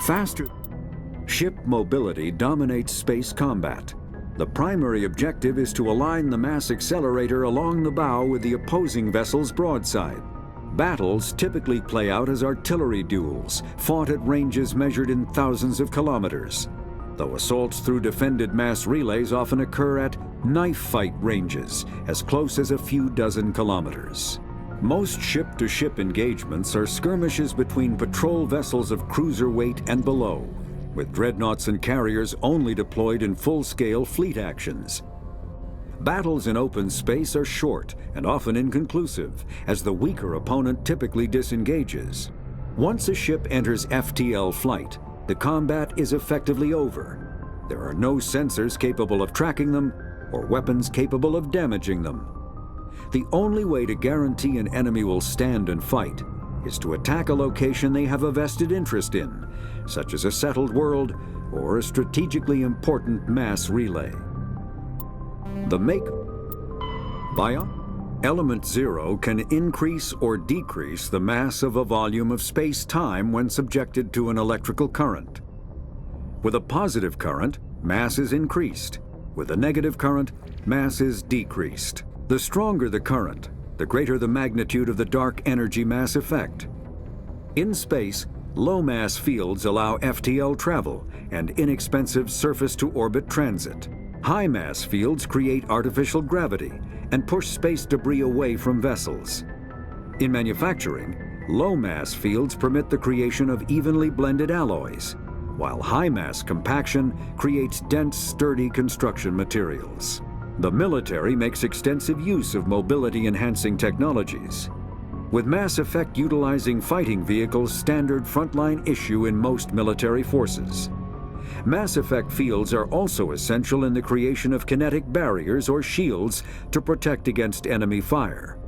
Faster ship mobility dominates space combat. The primary objective is to align the mass accelerator along the bow with the opposing vessel's broadside. Battles typically play out as artillery duels, fought at ranges measured in thousands of kilometers, though assaults through defended mass relays often occur at knife fight ranges, as close as a few dozen kilometers. Most ship-to-ship engagements are skirmishes between patrol vessels of cruiser weight and below, with dreadnoughts and carriers only deployed in full-scale fleet actions. Battles in open space are short and often inconclusive, as the weaker opponent typically disengages. Once a ship enters FTL flight, the combat is effectively over. There are no sensors capable of tracking them or weapons capable of damaging them. The only way to guarantee an enemy will stand and fight is to attack a location they have a vested interest in, such as a settled world or a strategically important mass relay. The make via Element Zero can increase or decrease the mass of a volume of space-time when subjected to an electrical current. With a positive current, mass is increased. With a negative current, mass is decreased. The stronger the current, the greater the magnitude of the dark energy mass effect. In space, low-mass fields allow FTL travel and inexpensive surface-to-orbit transit. High-mass fields create artificial gravity and push space debris away from vessels. In manufacturing, low-mass fields permit the creation of evenly blended alloys, while high-mass compaction creates dense, sturdy construction materials. The military makes extensive use of mobility-enhancing technologies, with Mass Effect utilizing fighting vehicles standard frontline issue in most military forces. Mass Effect fields are also essential in the creation of kinetic barriers or shields to protect against enemy fire.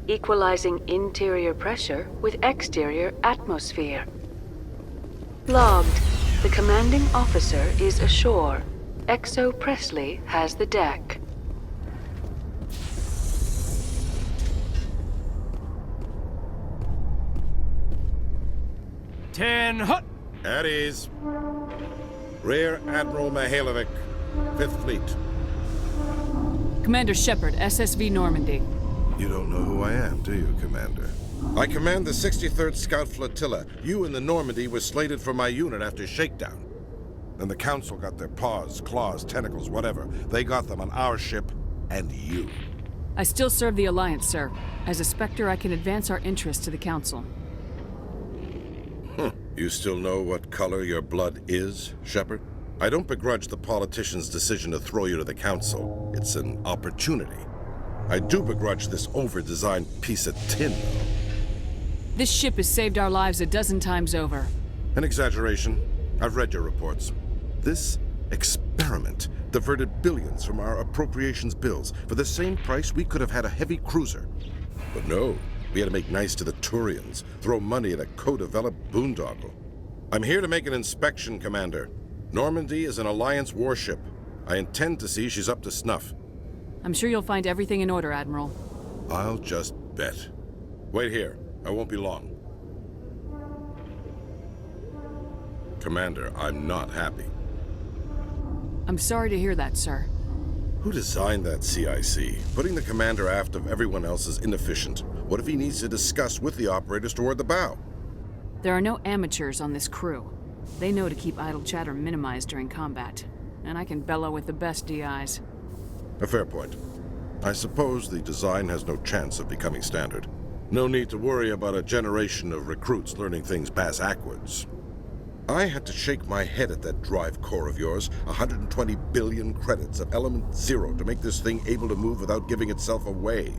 Equalizing interior pressure with exterior atmosphere. Logged. The commanding officer is ashore. Exo Presley has the deck. Ten hut! At ease. Rear Admiral Mihailovic, 5th Fleet. Commander Shepard, SSV Normandy. You don't know who I am, do you, Commander? I command the 63rd Scout Flotilla. You and the Normandy were slated for my unit after shakedown. Then the Council got their paws, claws, tentacles, whatever. They got them on our ship and you. I still serve the Alliance, sir. As a Spectre, I can advance our interests to the Council. You still know what color your blood is, Shepard? I don't begrudge the politician's decision to throw you to the Council. It's an opportunity. I do begrudge this over-designed piece of tin, though. This ship has saved our lives a dozen times over. An exaggeration. I've read your reports. This Experiment diverted billions from our appropriations bills. For the same price, we could have had a heavy cruiser. But no, we had to make nice to the Turians, throw money at a co-developed boondoggle. I'm here to make an inspection, Commander. Normandy is an Alliance warship. I intend to see she's up to snuff. I'm sure you'll find everything in order, Admiral. I'll just bet. Wait here. I won't be long. Commander, I'm not happy. I'm sorry to hear that, sir. Who designed that CIC? Putting the commander aft of everyone else is inefficient. What if he needs to discuss with the operators toward the bow? There are no amateurs on this crew. They know to keep idle chatter minimized during combat. And I can bellow with the best DIs. A fair point. I suppose the design has no chance of becoming standard. No need to worry about a generation of recruits learning things bass-ackwards. I had to shake my head at that drive core of yours. 120 billion credits of element 0 to make this thing able to move without giving itself away.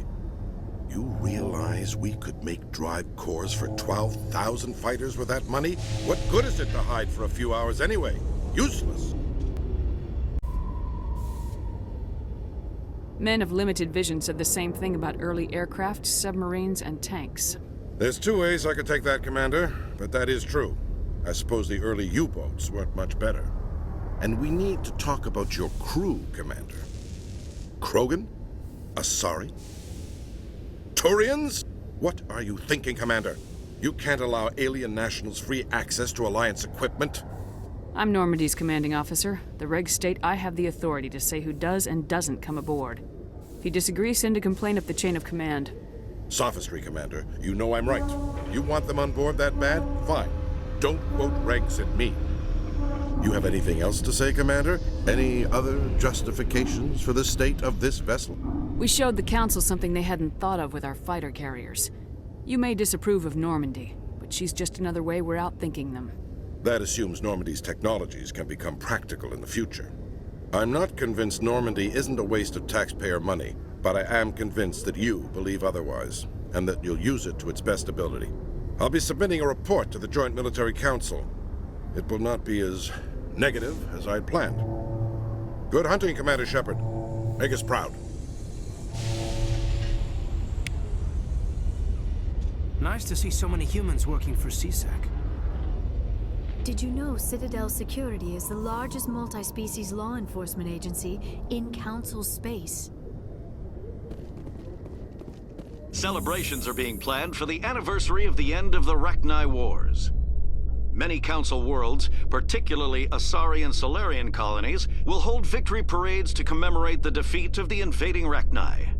You realize we could make drive cores for 12,000 fighters with that money? What good is it to hide for a few hours anyway? Useless. Men of limited vision said the same thing about early aircraft, submarines, and tanks. There's two ways I could take that, Commander, but that is true. I suppose the early U-boats weren't much better. And we need to talk about your crew, Commander. Krogan? Asari? Turians? What are you thinking, Commander? You can't allow alien nationals free access to Alliance equipment. I'm Normandy's commanding officer. The regs state I have the authority to say who does and doesn't come aboard. If you disagree, send a complaint up the chain of command. Sophistry, Commander. You know I'm right. You want them on board that bad? Fine. Don't quote regs at me. You have anything else to say, Commander? Any other justifications for the state of this vessel? We showed the Council something they hadn't thought of with our fighter carriers. You may disapprove of Normandy, but she's just another way we're outthinking them. That assumes Normandy's technologies can become practical in the future. I'm not convinced Normandy isn't a waste of taxpayer money, but I am convinced that you believe otherwise, and that you'll use it to its best ability. I'll be submitting a report to the Joint Military Council. It will not be as negative as I'd planned. Good hunting, Commander Shepard. Make us proud. Nice to see so many humans working for CSAC. Did you know Citadel Security is the largest multi-species law enforcement agency in Council space? Celebrations are being planned for the anniversary of the end of the Rachni Wars. Many Council worlds, particularly Asari and Solarian colonies, will hold victory parades to commemorate the defeat of the invading Rachni.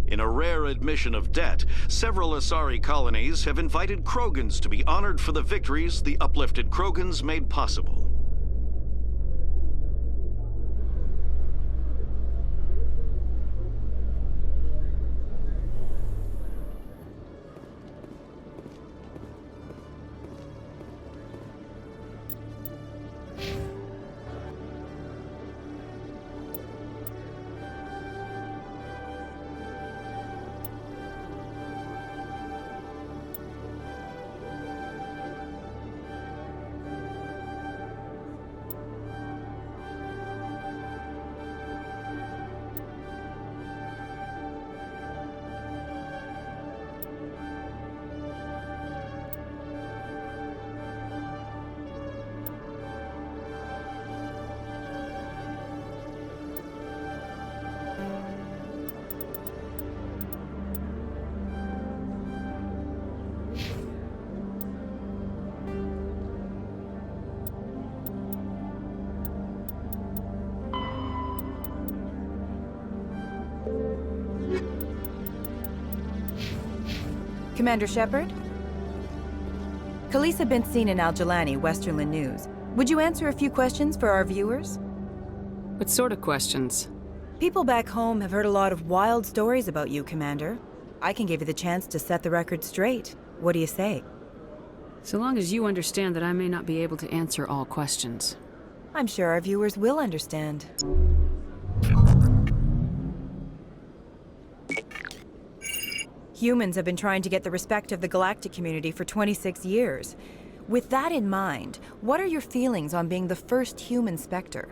In a rare admission of debt, several Asari colonies have invited Krogans to be honored for the victories the uplifted Krogans made possible. Commander Shepard? Khaleesa bint seen in Al-Jalani, Westerland News. Would you answer a few questions for our viewers? What sort of questions? People back home have heard a lot of wild stories about you, Commander. I can give you the chance to set the record straight. What do you say? So long as you understand that I may not be able to answer all questions. I'm sure our viewers will understand. Humans have been trying to get the respect of the galactic community for 26 years. With that in mind, what are your feelings on being the first human Spectre?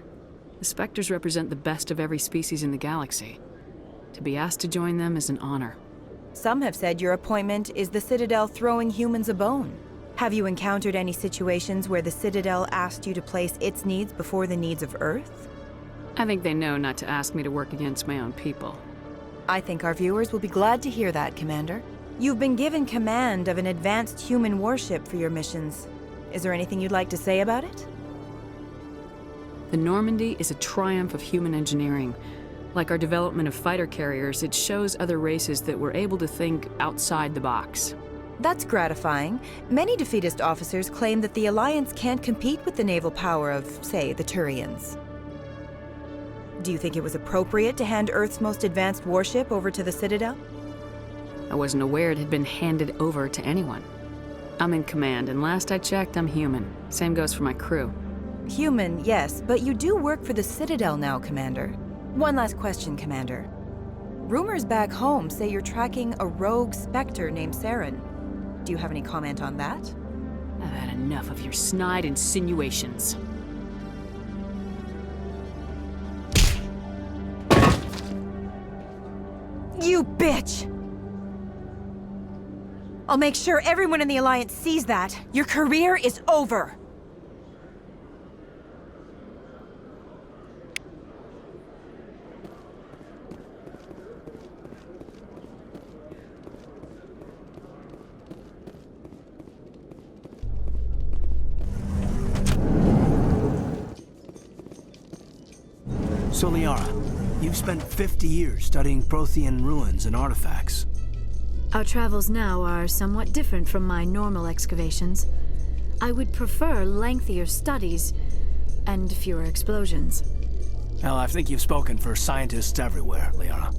The Spectres represent the best of every species in the galaxy. To be asked to join them is an honor. Some have said your appointment is the Citadel throwing humans a bone. Have you encountered any situations where the Citadel asked you to place its needs before the needs of Earth? I think they know not to ask me to work against my own people. I think our viewers will be glad to hear that, Commander. You've been given command of an advanced human warship for your missions. Is there anything you'd like to say about it? The Normandy is a triumph of human engineering. Like our development of fighter carriers, it shows other races that we're able to think outside the box. That's gratifying. Many defeatist officers claim that the Alliance can't compete with the naval power of, say, the Turians. Do you think it was appropriate to hand Earth's most advanced warship over to the Citadel? I wasn't aware it had been handed over to anyone. I'm in command, and last I checked, I'm human. Same goes for my crew. Human, yes, but you do work for the Citadel now, Commander. One last question, Commander. Rumors back home say you're tracking a rogue Spectre named Saren. Do you have any comment on that? I've had enough of your snide insinuations. You bitch! I'll make sure everyone in the Alliance sees that. Your career is over! So, Liara, you've spent 50 years studying Prothean ruins and artifacts. Our travels now are somewhat different from my normal excavations. I would prefer lengthier studies and fewer explosions. Well, I think you've spoken for scientists everywhere, Liara.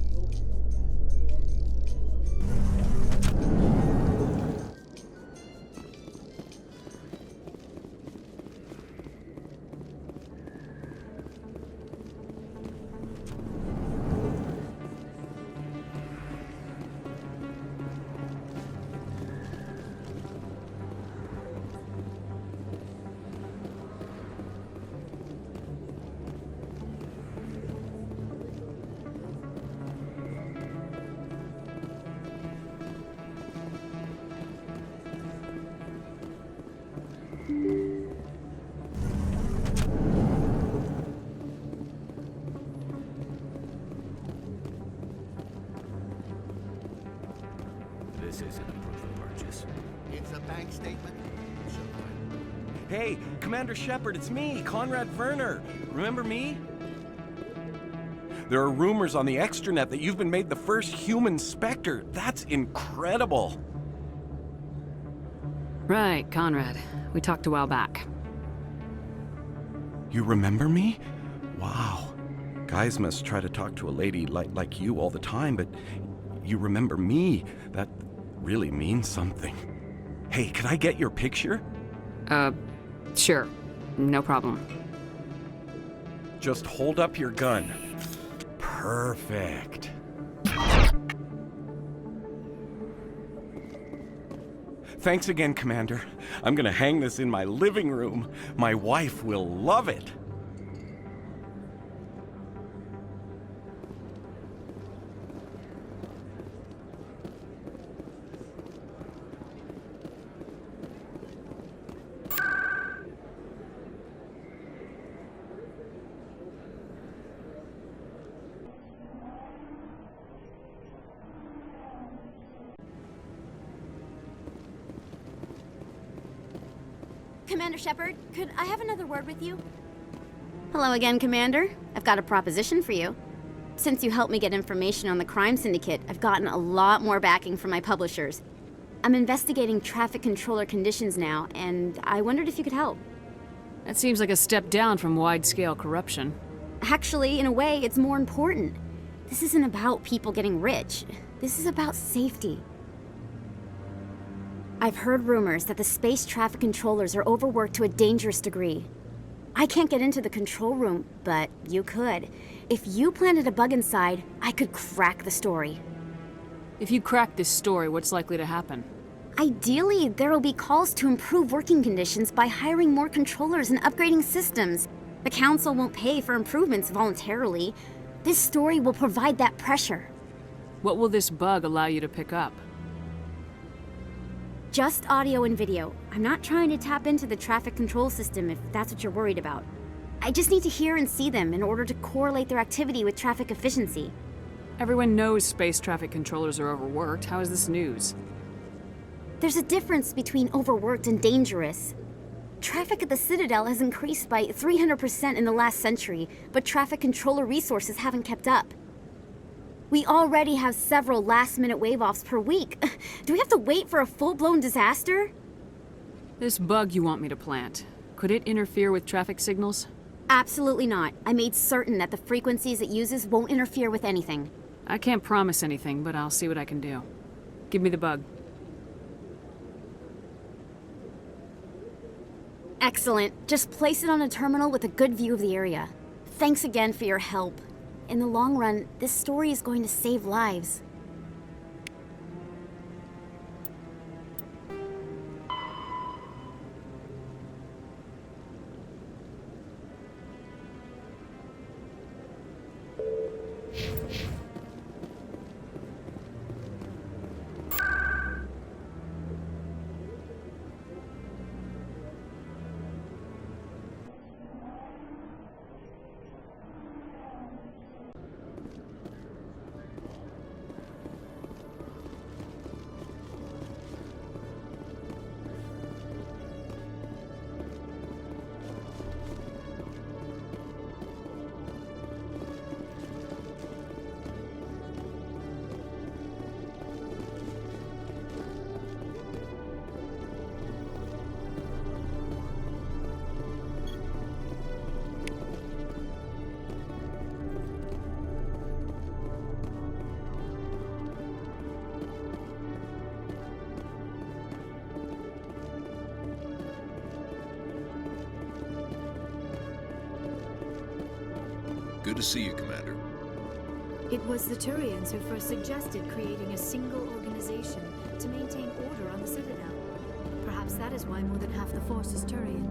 This isn't a proof of purchase. It's a bank statement. Hey, Commander Shepard, it's me, Conrad Werner. Remember me? There are rumors on the extranet that you've been made the first human Spectre. That's incredible. Right, Conrad. We talked a while back. You remember me? Wow. Guys must try to talk to a lady like you all the time, but you remember me. That really means something. Hey, can I get your picture? Sure. No problem. Just hold up your gun. Perfect. Thanks again, Commander. I'm gonna hang this in my living room. My wife will love it. Commander Shepard, could I have another word with you? Hello again, Commander. I've got a proposition for you. Since you helped me get information on the crime syndicate, I've gotten a lot more backing from my publishers. I'm investigating traffic controller conditions now, and I wondered if you could help. That seems like a step down from wide-scale corruption. Actually, in a way, it's more important. This isn't about people getting rich. This is about safety. I've heard rumors that the space traffic controllers are overworked to a dangerous degree. I can't get into the control room, but you could. If you planted a bug inside, I could crack the story. If you crack this story, what's likely to happen? Ideally, there will be calls to improve working conditions by hiring more controllers and upgrading systems. The Council won't pay for improvements voluntarily. This story will provide that pressure. What will this bug allow you to pick up? Just audio and video. I'm not trying to tap into the traffic control system if that's what you're worried about. I just need to hear and see them in order to correlate their activity with traffic efficiency. Everyone knows space traffic controllers are overworked. How is this news? There's a difference between overworked and dangerous. Traffic at the Citadel has increased by 300% in the last century, but traffic controller resources haven't kept up. We already have several last-minute wave-offs per week. Do we have to wait for a full-blown disaster? This bug you want me to plant, could it interfere with traffic signals? Absolutely not. I made certain that the frequencies it uses won't interfere with anything. I can't promise anything, but I'll see what I can do. Give me the bug. Excellent. Just place it on a terminal with a good view of the area. Thanks again for your help. In the long run, this story is going to save lives. Good to see you, Commander. It was the Turians who first suggested creating a single organization to maintain order on the Citadel. Perhaps that is why more than half the force is Turian.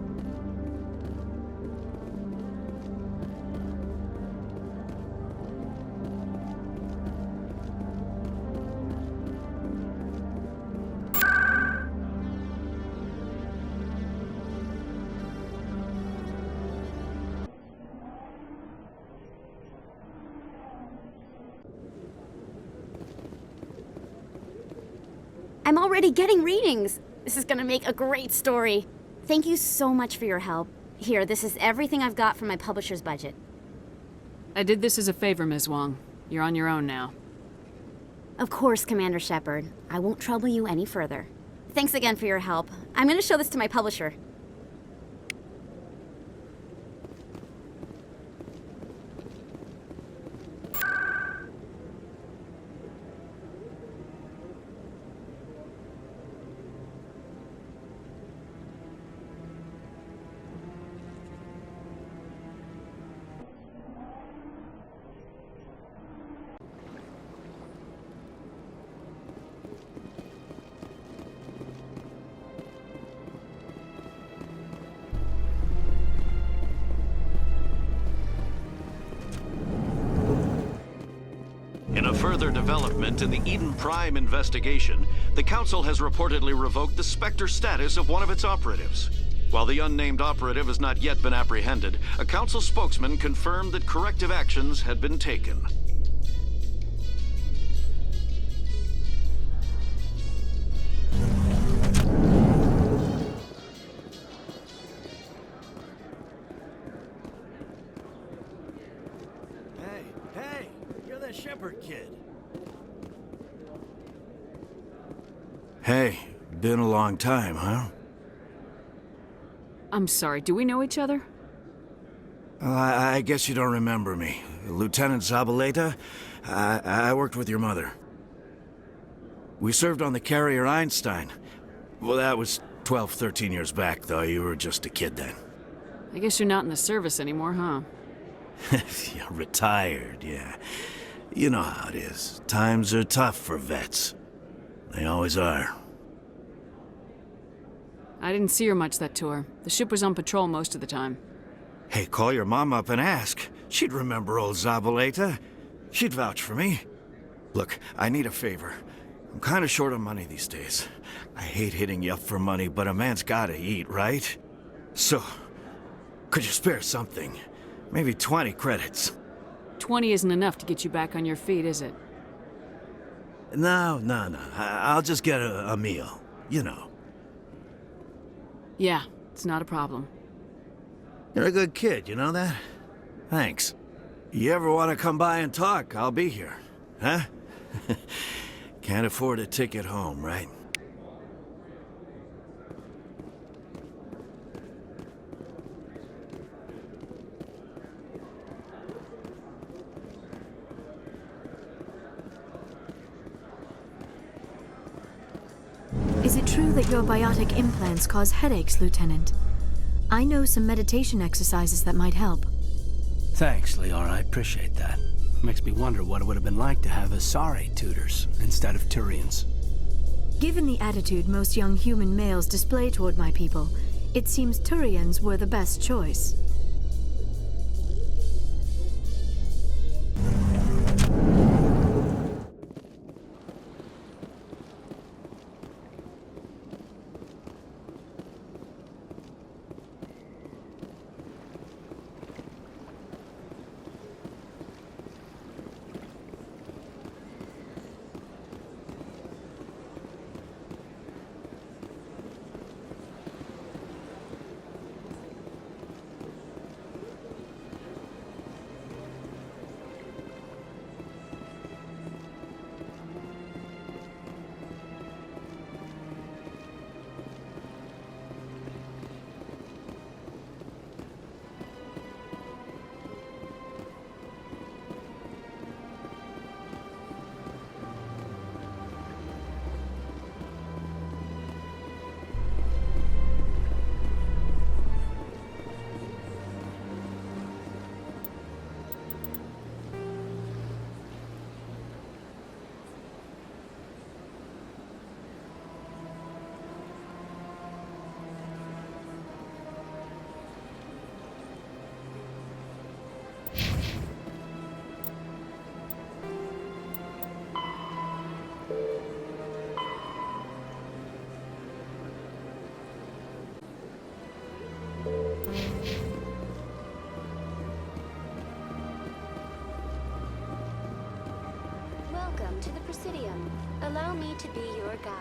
I'm already getting readings. This is gonna make a great story. Thank you so much for your help. Here, this is everything I've got from my publisher's budget. I did this as a favor, Ms. Wong. You're on your own now. Of course, Commander Shepard. I won't trouble you any further. Thanks again for your help. I'm gonna show this to my publisher. In a further development in the Eden Prime investigation, the Council has reportedly revoked the Spectre status of one of its operatives. While the unnamed operative has not yet been apprehended, a Council spokesman confirmed that corrective actions had been taken. Hey, you're that Shepard kid. Hey, been a long time, huh? I'm sorry, do we know each other? Well, I guess you don't remember me. Lieutenant Zabaleta? I worked with your mother. We served on the carrier Einstein. Well, that was 12, 13 years back, though. You were just a kid then. I guess you're not in the service anymore, huh? Yeah, retired, yeah. You know how it is. Times are tough for vets. They always are. I didn't see her much that tour. The ship was on patrol most of the time. Hey, call your mom up and ask. She'd remember old Zabaleta. She'd vouch for me. Look, I need a favor. I'm kind of short on money these days. I hate hitting you up for money, but a man's gotta eat, right? So, could you spare something? Maybe 20 credits. 20 isn't enough to get you back on your feet, is it? No. I'll just get a meal. You know. Yeah, it's not a problem. You're a good kid, you know that? Thanks. You ever want to come by and talk, I'll be here. Huh? Can't afford a ticket home, right? Is it true that your biotic implants cause headaches, Lieutenant? I know some meditation exercises that might help. Thanks, Liara. I appreciate that. Makes me wonder what it would have been like to have Asari tutors instead of Turians. Given the attitude most young human males display toward my people, it seems Turians were the best choice. Welcome to the Presidium. Allow me to be your guide.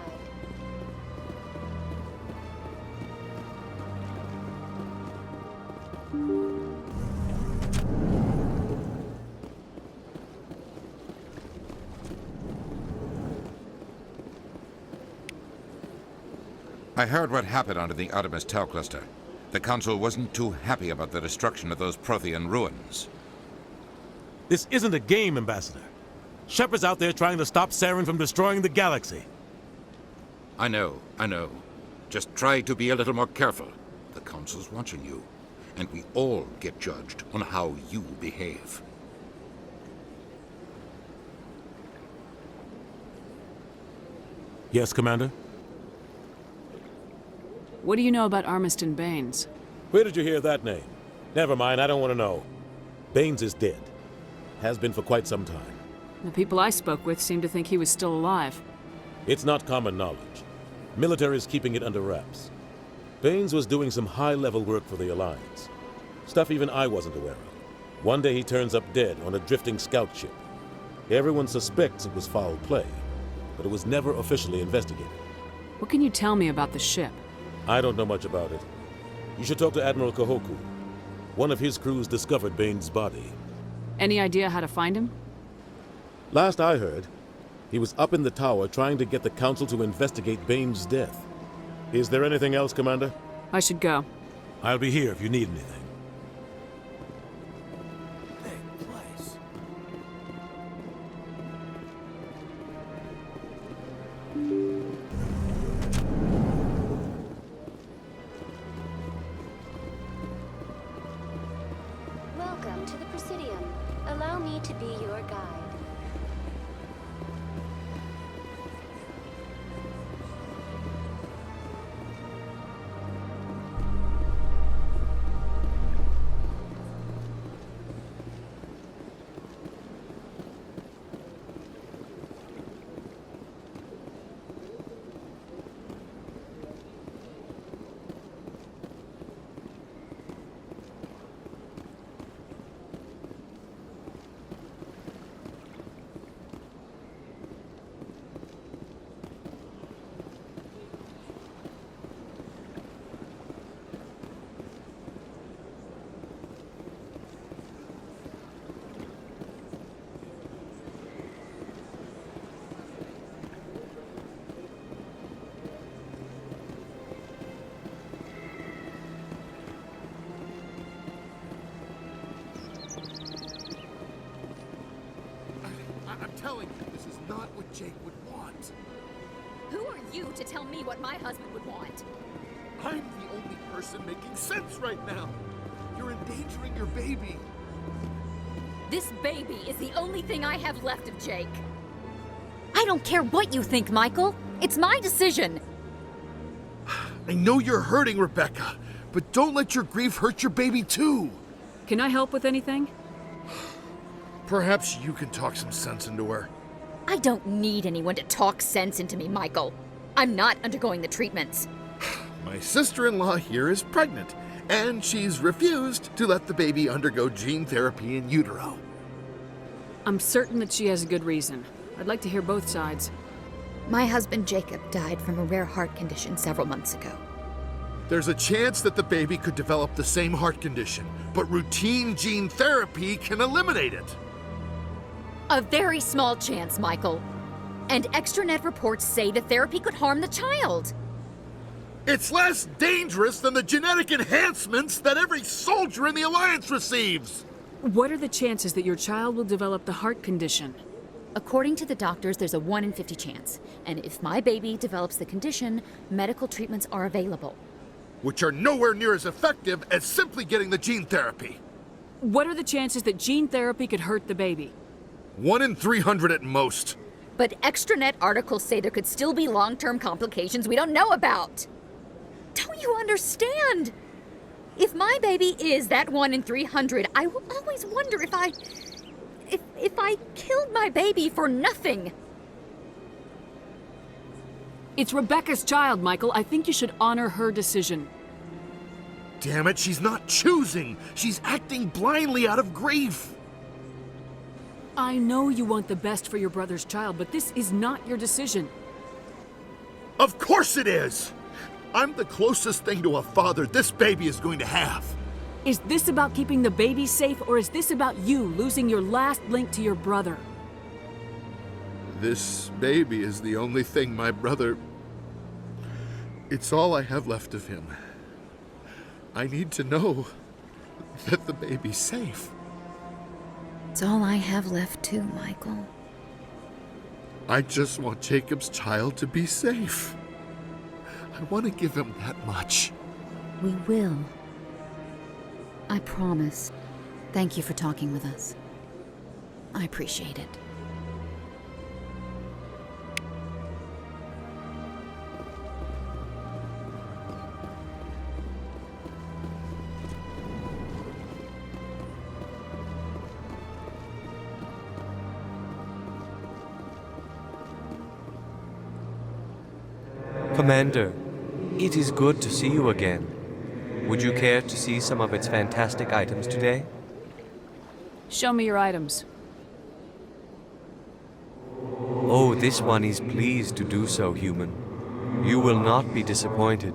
I heard what happened under the Artemis Tau cluster. The Council wasn't too happy about the destruction of those Prothean ruins. This isn't a game, Ambassador. Shepard's out there trying to stop Saren from destroying the galaxy. I know. Just try to be a little more careful. The Council's watching you, and we all get judged on how you behave. Yes, Commander? What do you know about Armiston Baines? Where did you hear that name? Never mind, I don't want to know. Baines is dead. Has been for quite some time. The people I spoke with seemed to think he was still alive. It's not common knowledge. Military is keeping it under wraps. Baines was doing some high-level work for the Alliance. Stuff even I wasn't aware of. One day he turns up dead on a drifting scout ship. Everyone suspects it was foul play, but it was never officially investigated. What can you tell me about the ship? I don't know much about it. You should talk to Admiral Kahoku. One of his crews discovered Baines' body. Any idea how to find him? Last I heard, he was up in the tower trying to get the Council to investigate Baines' death. Is there anything else, Commander? I should go. I'll be here if you need anything. Welcome to the Presidium. Allow me to be your guide. not what Jake would want. Who are you to tell me what my husband would want? I'm the only person making sense right now. You're endangering your baby. This baby is the only thing I have left of Jake. I don't care what you think, Michael. It's my decision. I know you're hurting, Rebecca, but don't let your grief hurt your baby too. Can I help with anything? Perhaps you can talk some sense into her. I don't need anyone to talk sense into me, Michael. I'm not undergoing the treatments. My sister-in-law here is pregnant, and she's refused to let the baby undergo gene therapy in utero. I'm certain that she has a good reason. I'd like to hear both sides. My husband Jacob died from a rare heart condition several months ago. There's a chance that the baby could develop the same heart condition, but routine gene therapy can eliminate it. A very small chance, Michael. And extranet reports say the therapy could harm the child. It's less dangerous than the genetic enhancements that every soldier in the Alliance receives. What are the chances that your child will develop the heart condition? According to the doctors, there's a 1 in 50 chance. And if my baby develops the condition, medical treatments are available. Which are nowhere near as effective as simply getting the gene therapy. What are the chances that gene therapy could hurt the baby? 1 in 300 at most. But extranet articles say there could still be long-term complications we don't know about. Don't you understand? If my baby is that 1 in 300, I will always wonder if I killed my baby for nothing. It's Rebecca's child, Michael. I think you should honor her decision. Damn it, she's not choosing. She's acting blindly out of grief. I know you want the best for your brother's child, but this is not your decision. Of course it is! I'm the closest thing to a father this baby is going to have. Is this about keeping the baby safe, or is this about you losing your last link to your brother? This baby is the only thing my brother... It's all I have left of him. I need to know that the baby's safe. It's all I have left too, Michael. I just want Jacob's child to be safe. I want to give him that much. We will. I promise. Thank you for talking with us. I appreciate it. Commander, it is good to see you again. Would you care to see some of its fantastic items today? Show me your items. Oh, this one is pleased to do so, human. You will not be disappointed.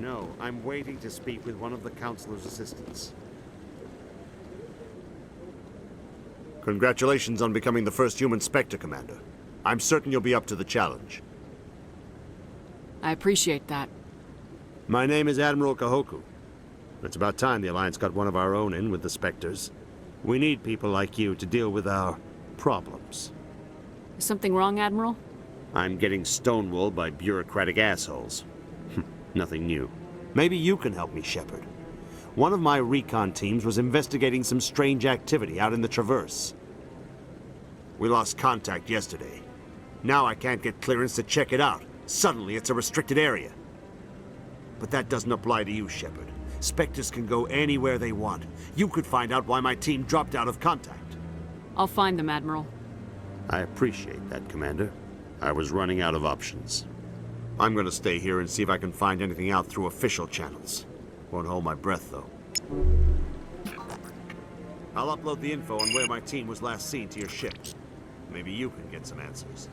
No, I'm waiting to speak with one of the Counselor's assistants. Congratulations on becoming the first human Spectre, Commander. I'm certain you'll be up to the challenge. I appreciate that. My name is Admiral Kahoku. It's about time the Alliance got one of our own in with the Spectres. We need people like you to deal with our problems. Is something wrong, Admiral? I'm getting stonewalled by bureaucratic assholes. Nothing new. Maybe you can help me, Shepard. One of my recon teams was investigating some strange activity out in the Traverse. We lost contact yesterday. Now I can't get clearance to check it out. Suddenly it's a restricted area. But that doesn't apply to you, Shepard. Spectres can go anywhere they want. You could find out why my team dropped out of contact. I'll find them, Admiral. I appreciate that, Commander. I was running out of options. I'm gonna stay here and see if I can find anything out through official channels. Won't hold my breath, though. I'll upload the info on where my team was last seen to your ship. Maybe you can get some answers.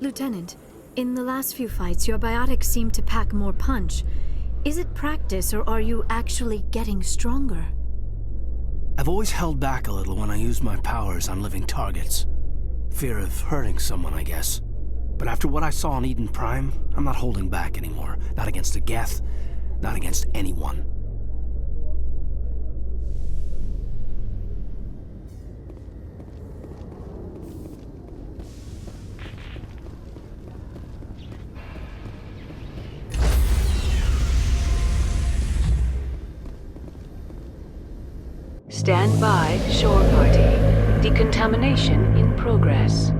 Lieutenant, in the last few fights, your biotics seem to pack more punch. Is it practice, or are you actually getting stronger? I've always held back a little when I used my powers on living targets. Fear of hurting someone, I guess. But after what I saw on Eden Prime, I'm not holding back anymore. Not against a Geth, not against anyone. Stand by, shore party. Decontamination in progress.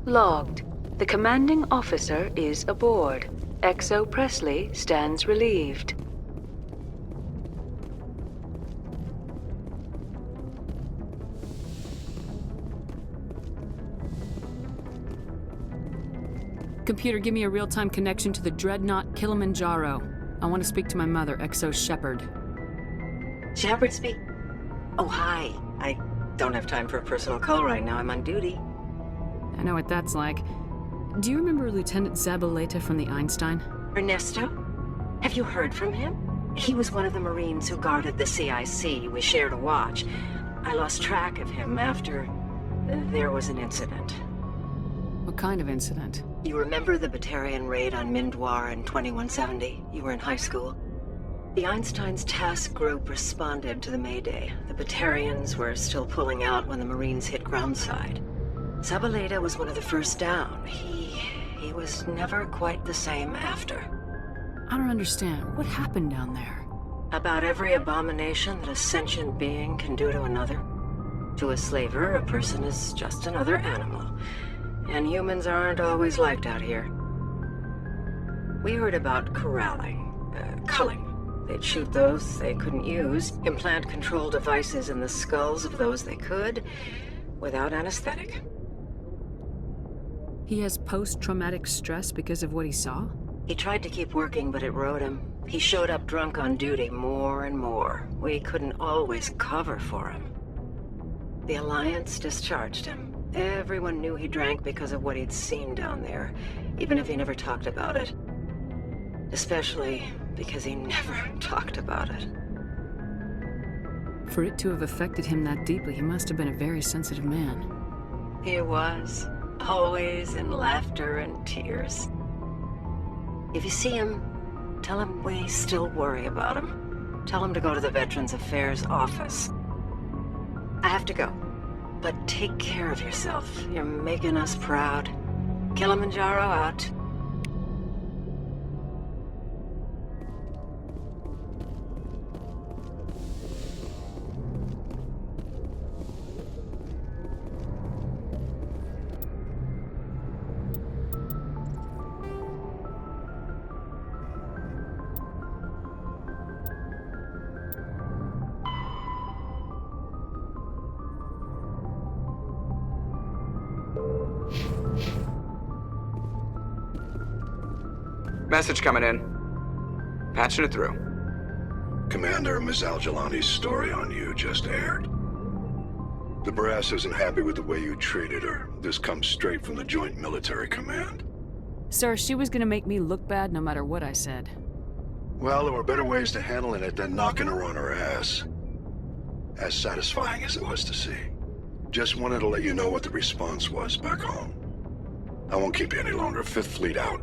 Logged. The commanding officer is aboard. XO Presley stands relieved. Computer, give me a real-time connection to the Dreadnought Kilimanjaro. I want to speak to my mother, XO Shepard. Shepard speak? Oh, hi. I don't have time for a personal call right now. I'm on duty. I know what that's like. Do you remember Lieutenant Zabaleta from the Einstein? Ernesto? Have you heard from him? He was one of the Marines who guarded the CIC. We shared a watch. I lost track of him after there was an incident. What kind of incident? You remember the Batarian raid on Mindwar in 2170? You were in high school. The Einstein's task group responded to the Mayday. The Batarians were still pulling out when the Marines hit groundside. Zabaleta was one of the first down. He was never quite the same after. I don't understand. What happened down there? About every abomination that a sentient being can do to another. To a slaver, a person is just another animal. And humans aren't always liked out here. We heard about corralling, culling. They'd shoot those they couldn't use, implant control devices in the skulls of those they could, without anesthetic. He has post-traumatic stress because of what he saw? He tried to keep working, but it rode him. He showed up drunk on duty more and more. We couldn't always cover for him. The Alliance discharged him. Everyone knew he drank because of what he'd seen down there, even if he never talked about it. Especially because he never talked about it. For it to have affected him that deeply, he must have been a very sensitive man. He was. Always in laughter and tears. If you see him, tell him we still worry about him. Tell him to go to the Veterans Affairs office. I have to go. But take care of yourself. You're making us proud. Kilimanjaro out. Message coming in. Patching it through. Commander, Ms. Al-Jalani's story on you just aired. The brass isn't happy with the way you treated her. This comes straight from the Joint Military Command. Sir, she was gonna make me look bad no matter what I said. Well, there were better ways to handling it than knocking her on her ass. As satisfying as it was to see. Just wanted to let you know what the response was back home. I won't keep you any longer. Fifth Fleet out.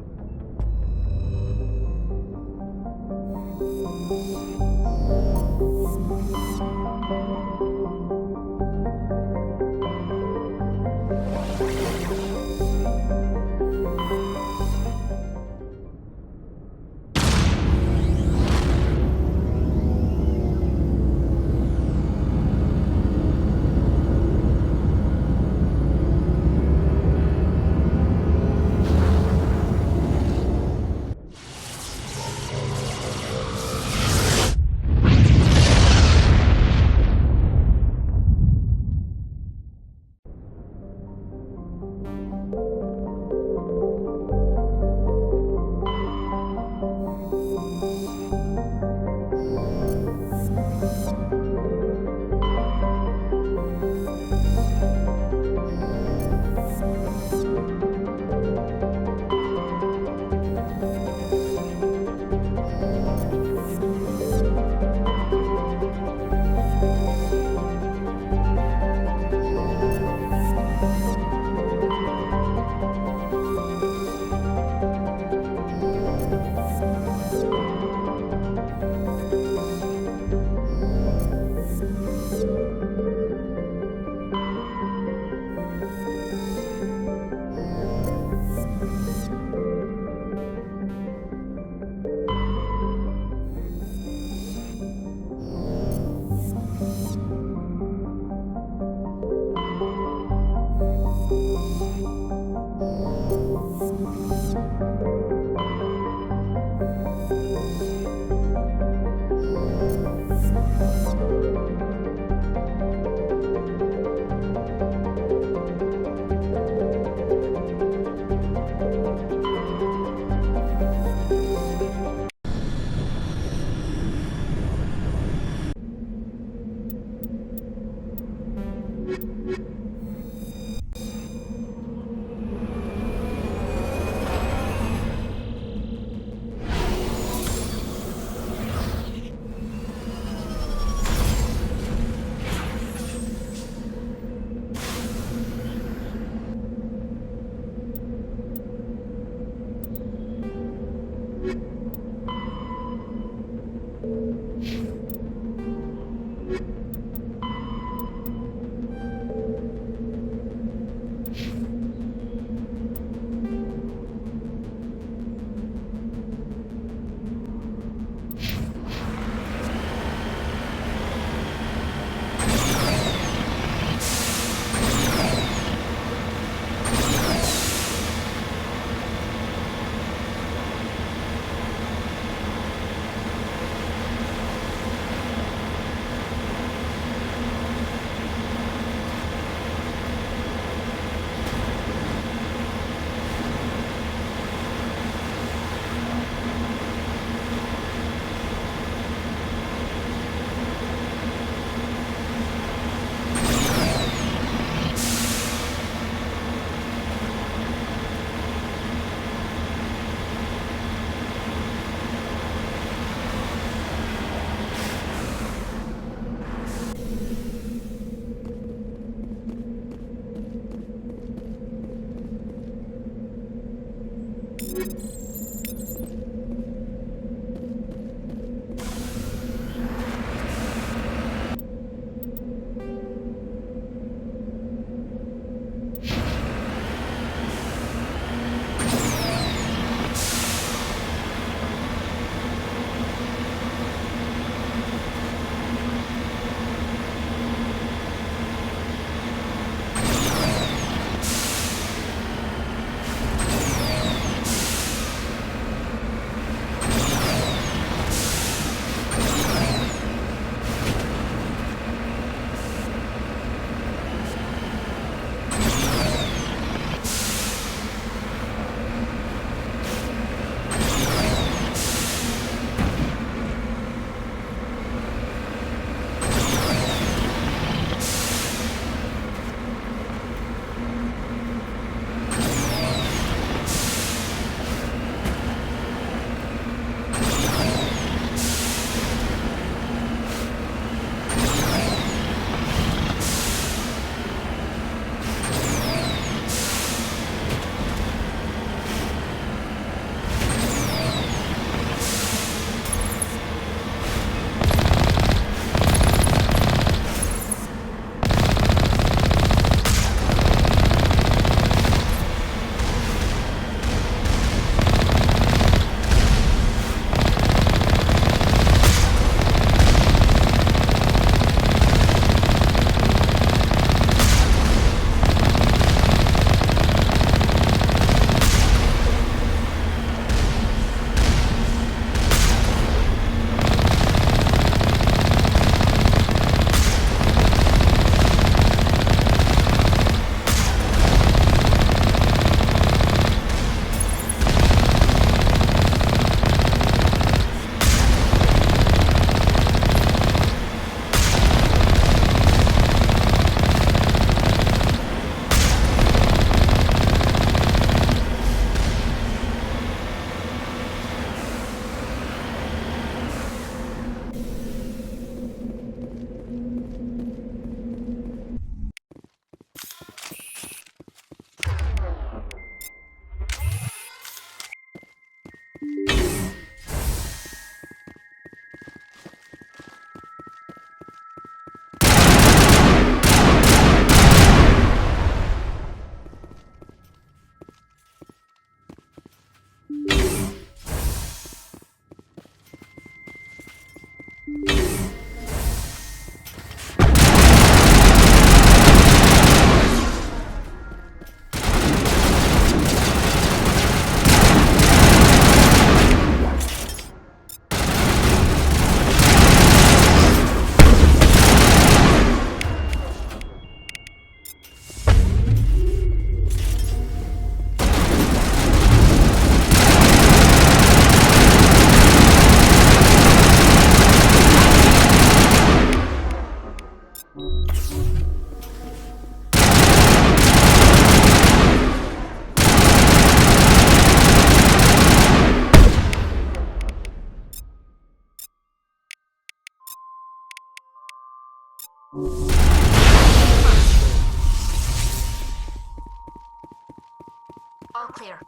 All clear.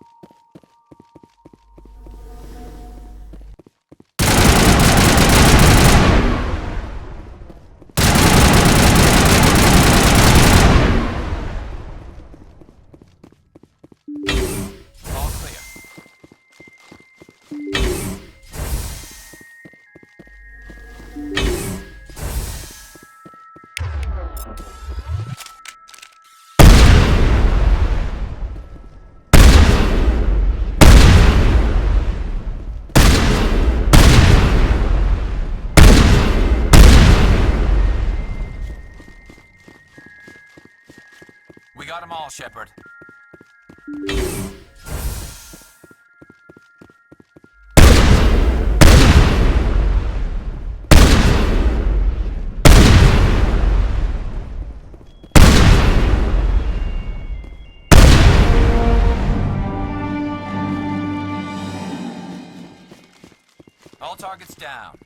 All clear. We got them all, Shepard. All targets down.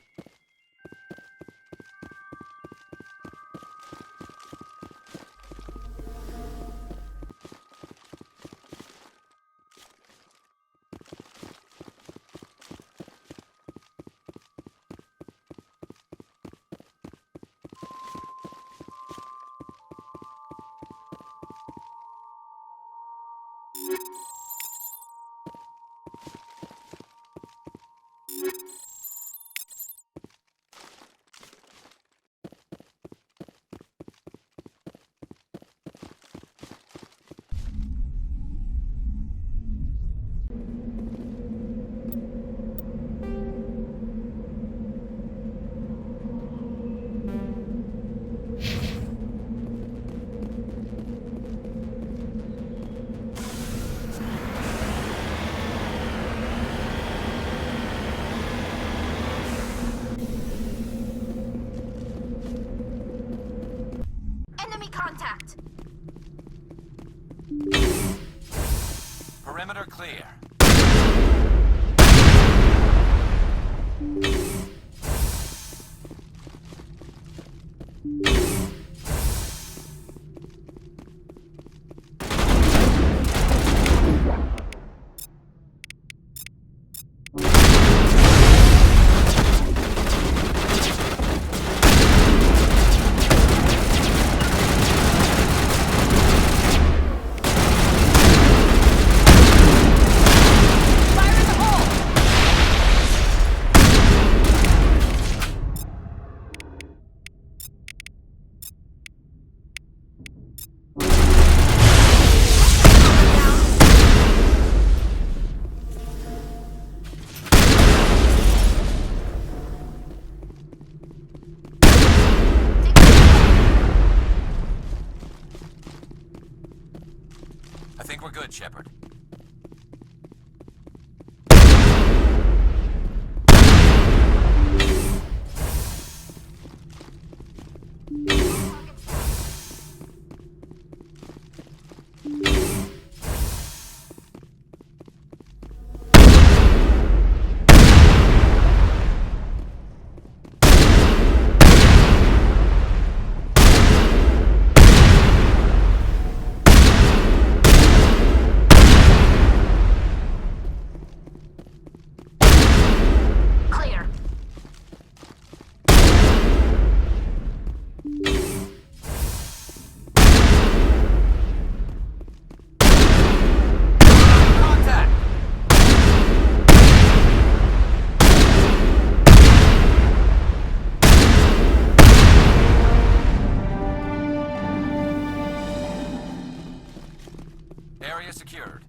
Enemy contact. Perimeter clear. I think we're good, Shepard. Clear. Contact! Area secured.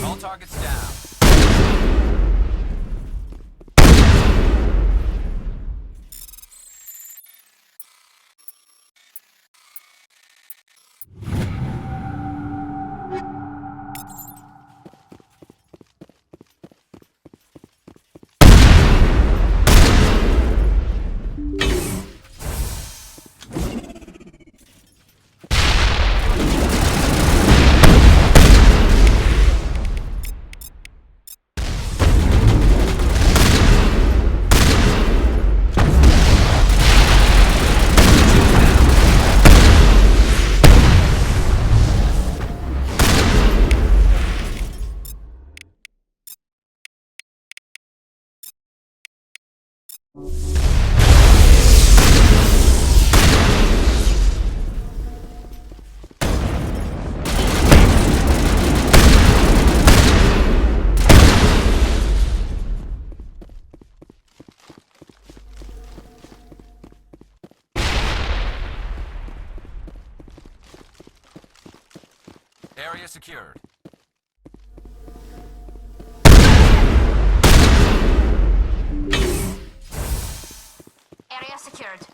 All targets down. Area secured. Area secured.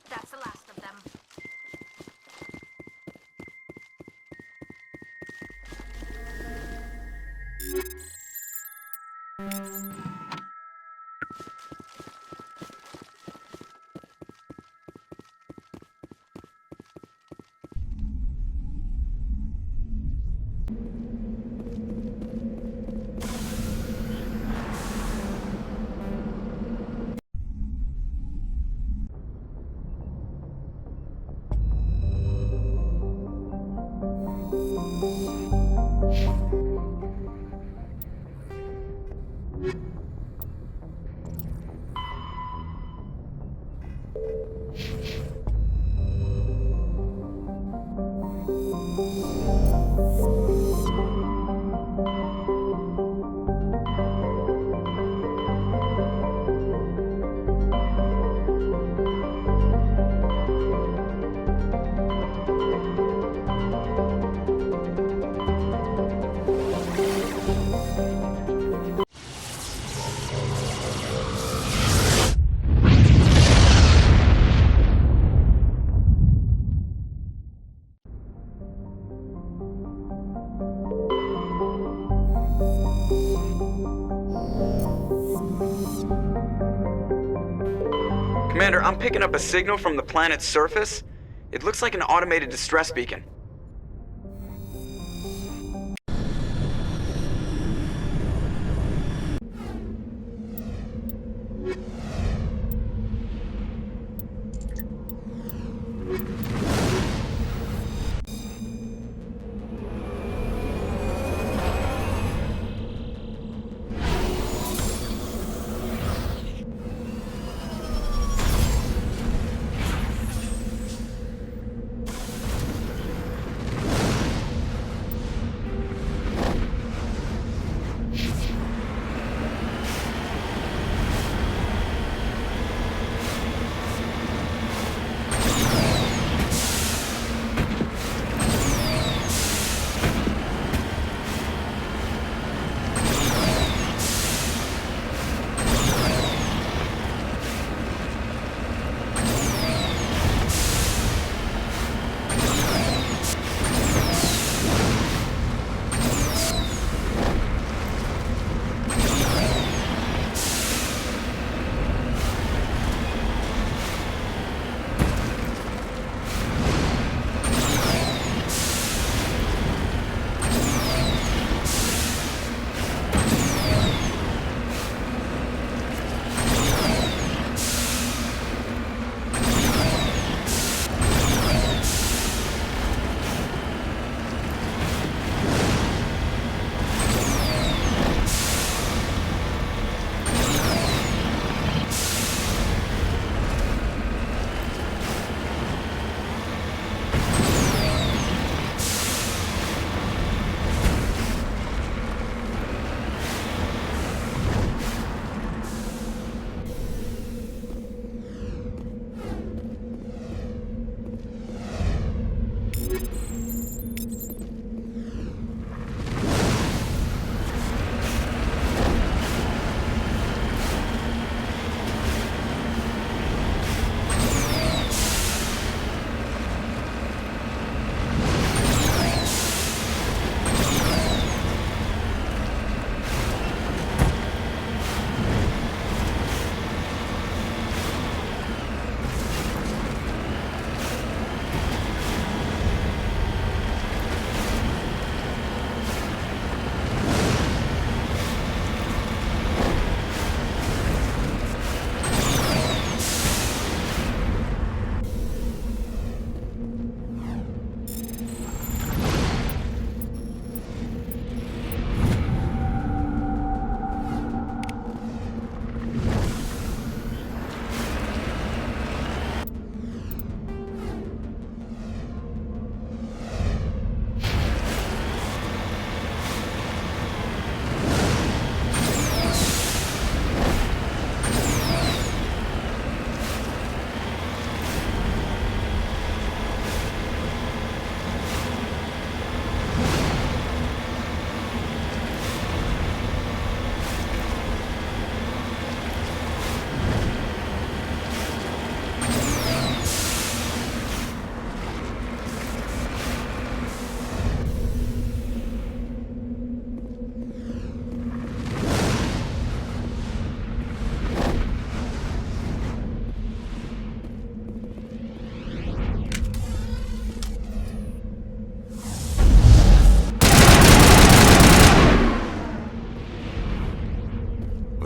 That's the last of them. Commander, I'm picking up a signal from the planet's surface. It looks like an automated distress beacon.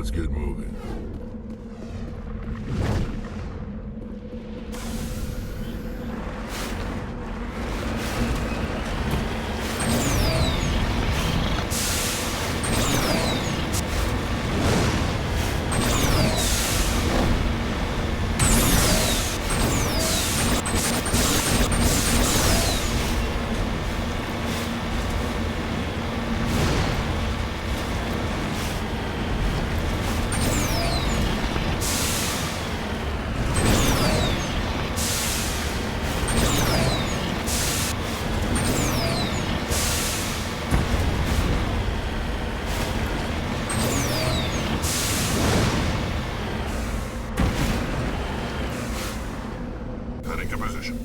Let's get moving. Heading to position.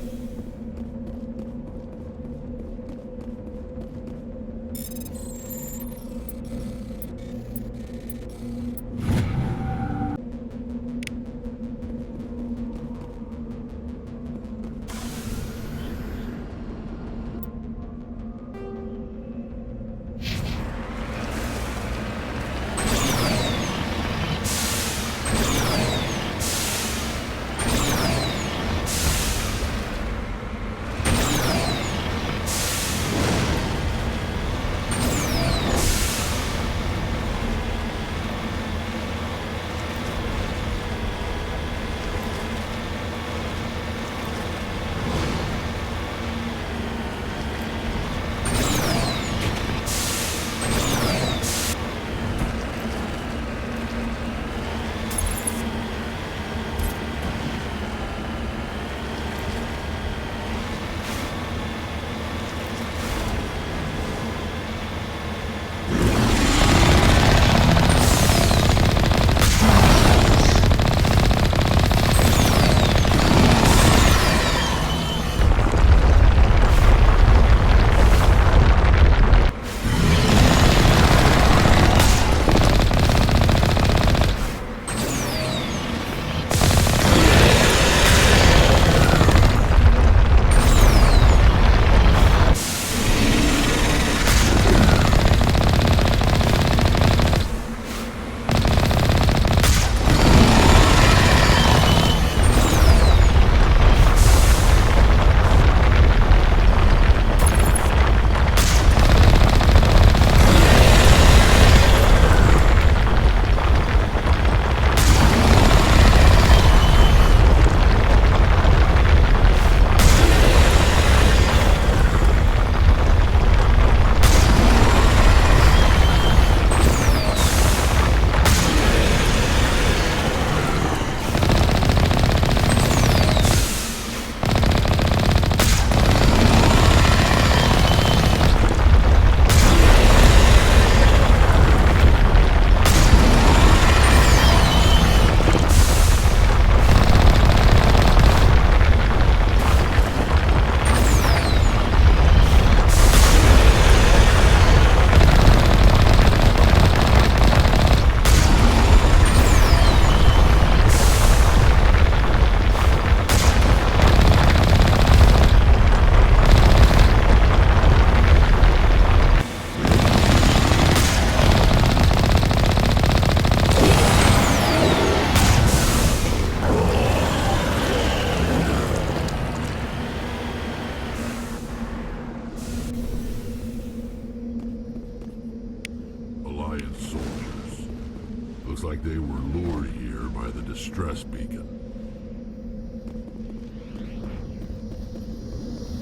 Looks like they were lured here by the distress beacon.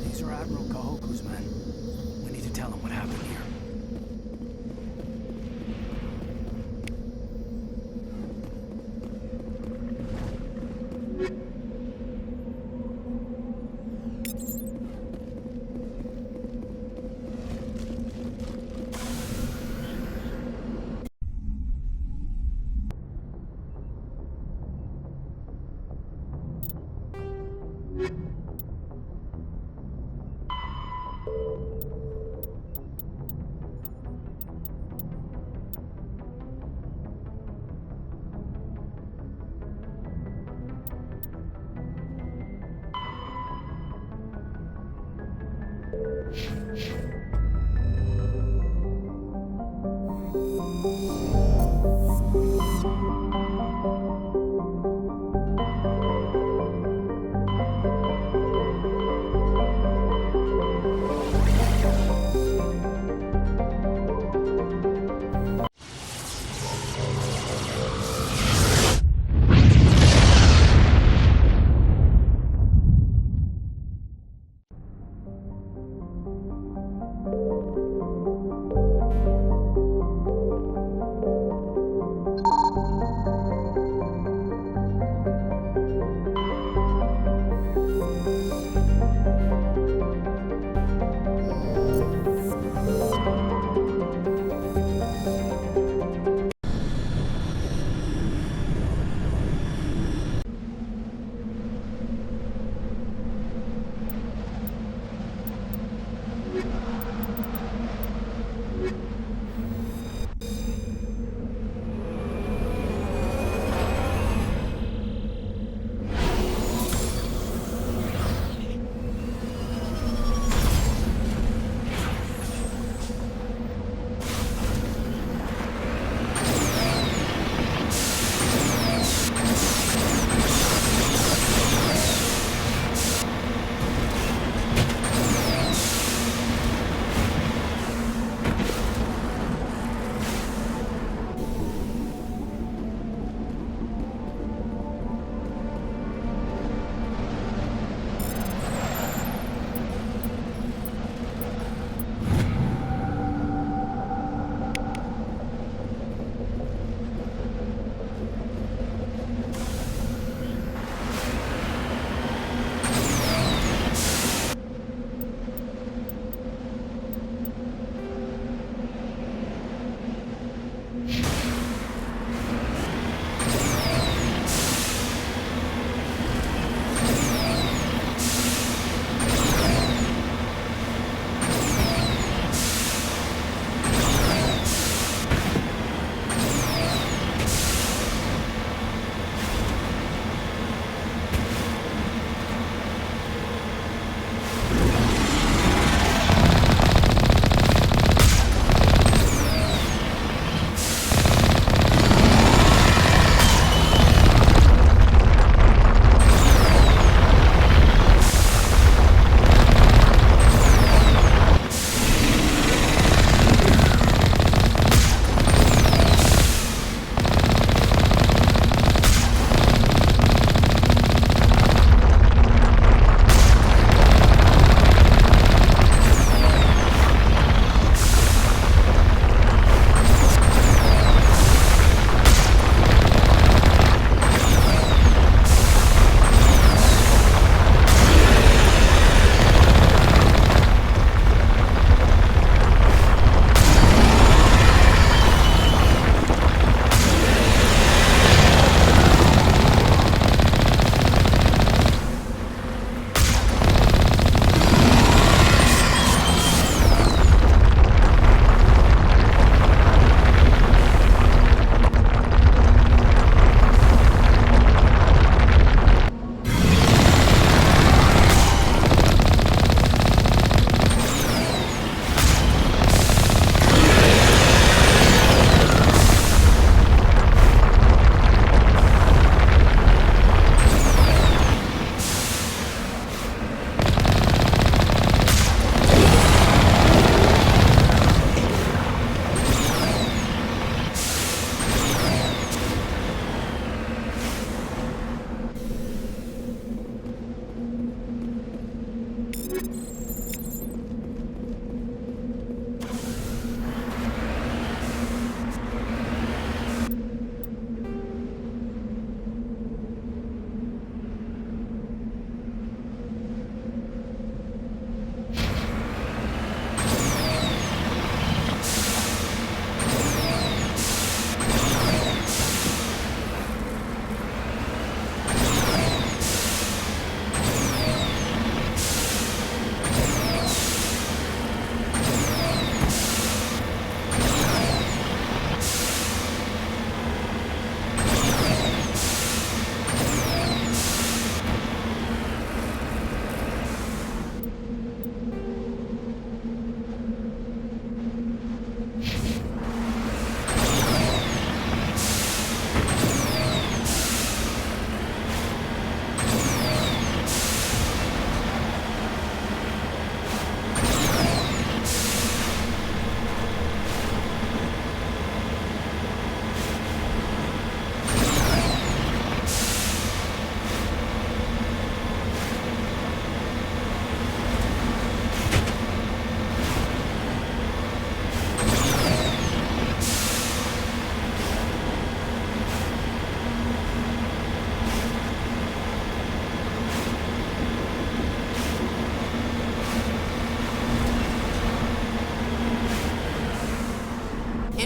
These are Admiral Kahoku's men. We need to tell him what happened here.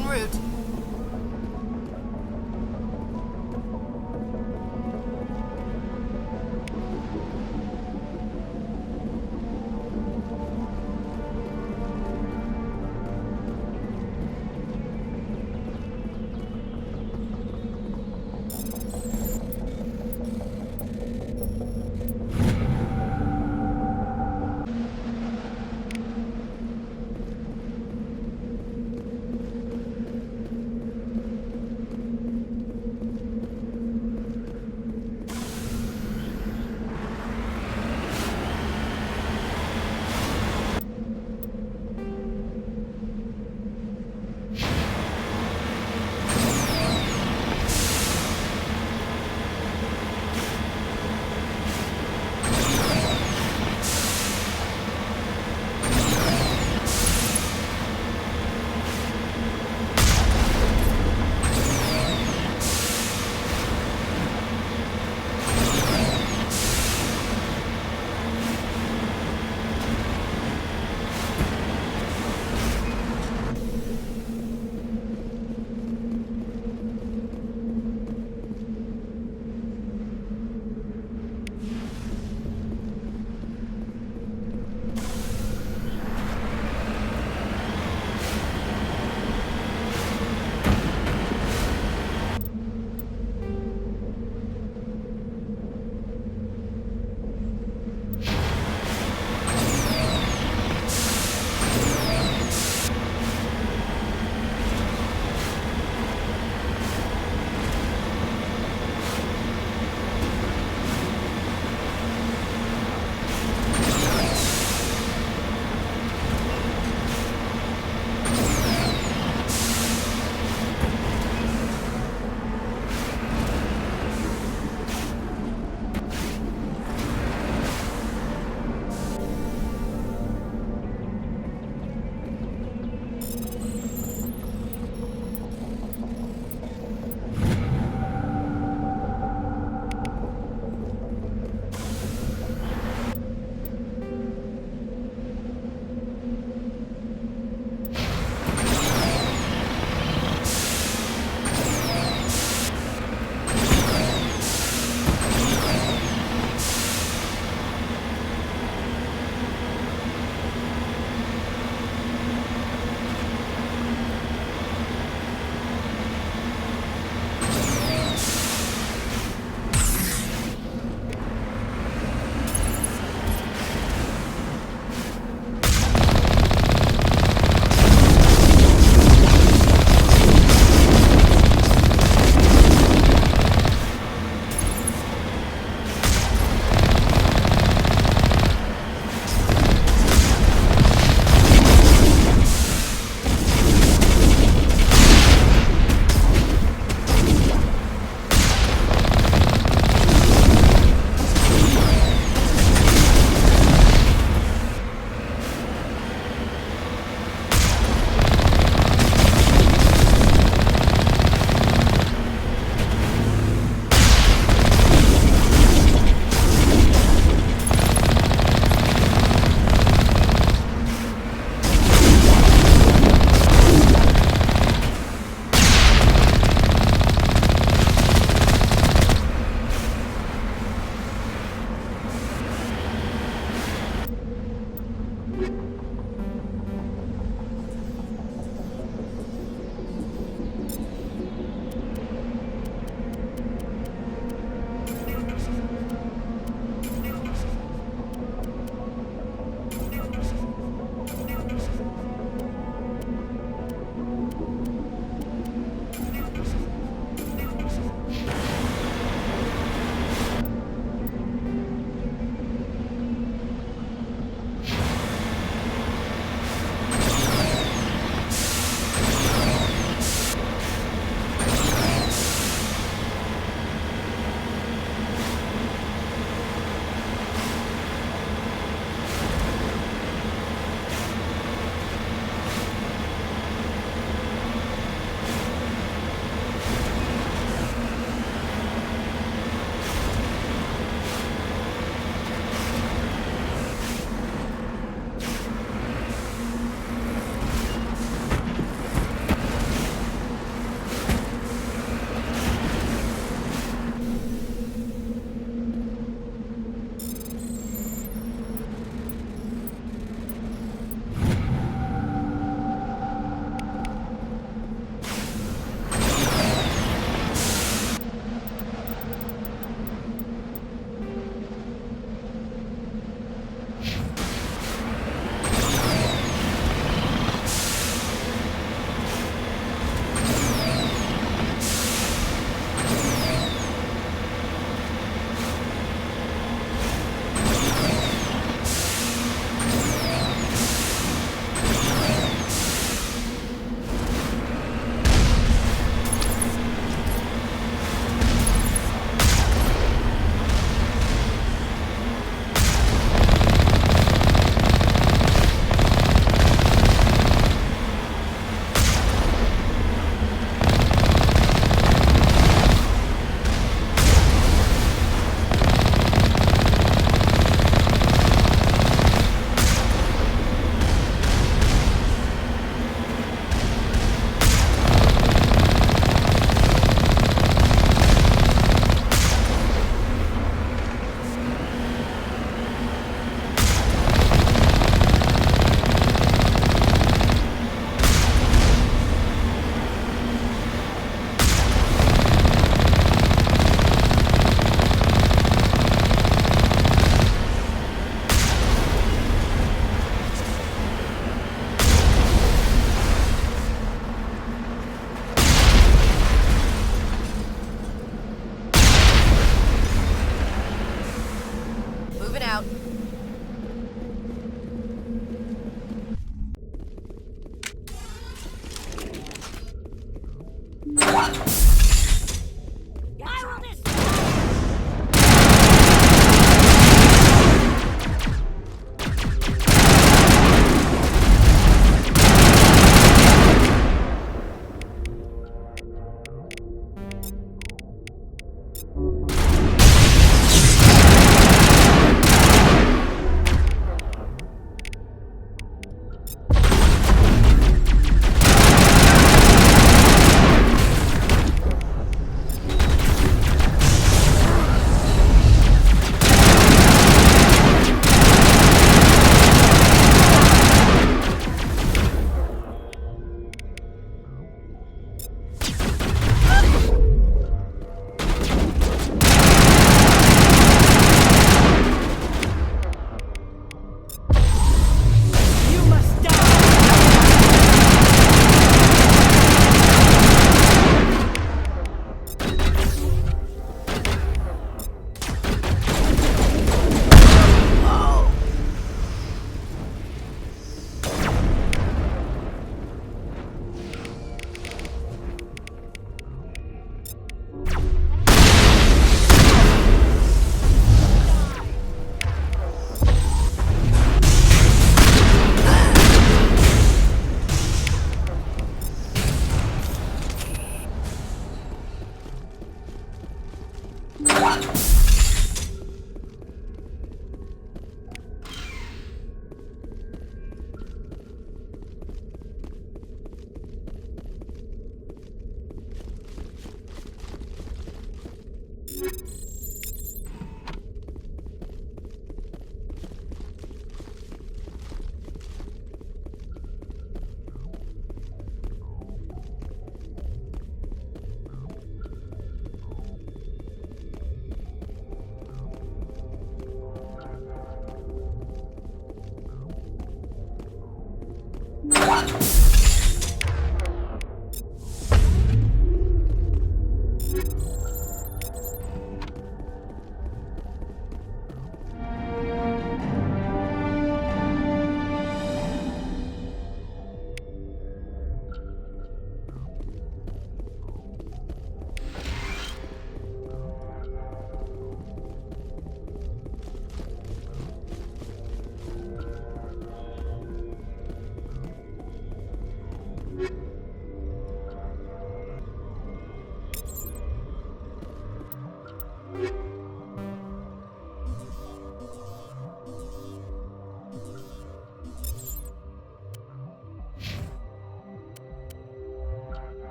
En route.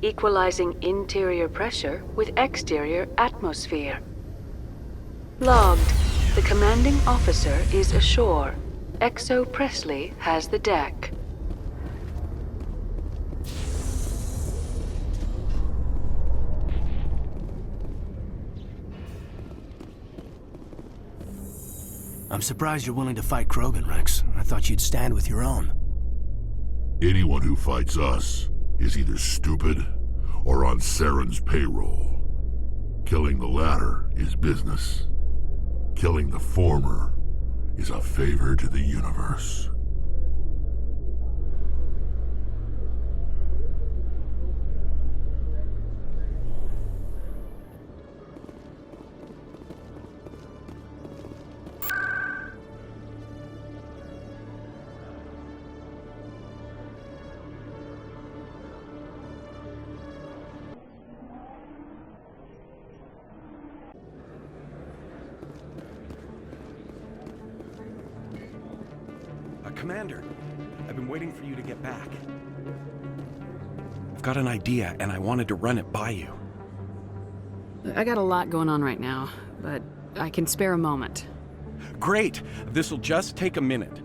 Equalizing interior pressure with exterior atmosphere. Logged. The commanding officer is ashore. Exo Presley has the deck. I'm surprised you're willing to fight Krogan, Rex. I thought you'd stand with your own. Anyone who fights us is either stupid or on Saren's payroll. Killing the latter is business. Killing the former is a favor to the universe. Commander, I've been waiting for you to get back. I've got an idea, and I wanted to run it by you. I got a lot going on right now, but I can spare a moment. Great! This'll just take a minute.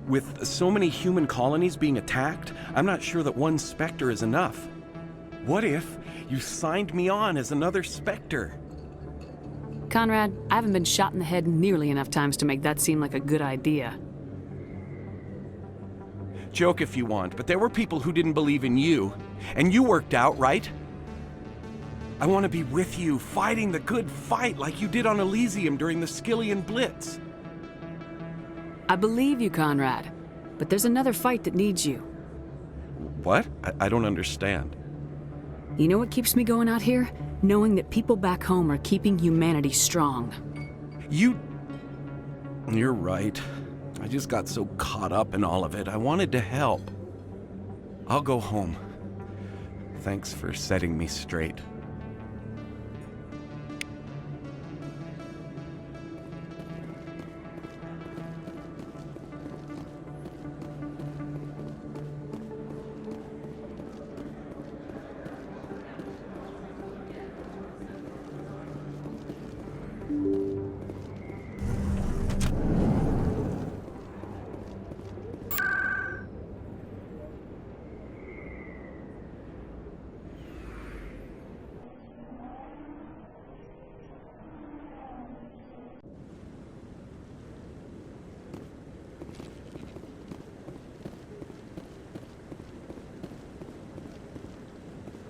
With so many human colonies being attacked, I'm not sure that one Spectre is enough. What if you signed me on as another Spectre? Conrad, I haven't been shot in the head nearly enough times to make that seem like a good idea. Joke if you want, but there were people who didn't believe in you, and you worked out, right? I want to be with you, fighting the good fight like you did on Elysium during the Skyllian Blitz. I believe you, Conrad, but there's another fight that needs you. What? I don't understand. You know what keeps me going out here? Knowing that people back home are keeping humanity strong. You're right. I just got so caught up in all of it. I wanted to help. I'll go home. Thanks for setting me straight.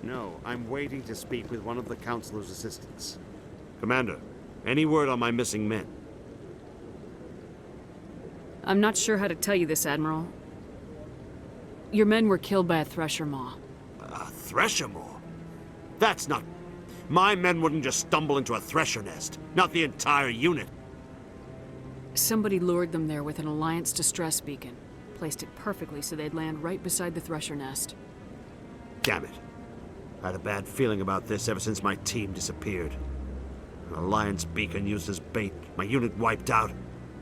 No, I'm waiting to speak with one of the Councilor's assistants. Commander, any word on my missing men? I'm not sure how to tell you this, Admiral. Your men were killed by a Thresher Maw. A Thresher Maw? That's not... My men wouldn't just stumble into a Thresher nest. Not the entire unit. Somebody lured them there with an Alliance distress beacon. Placed it perfectly so they'd land right beside the Thresher nest. Damn it. I had a bad feeling about this ever since my team disappeared. An Alliance beacon used as bait, my unit wiped out,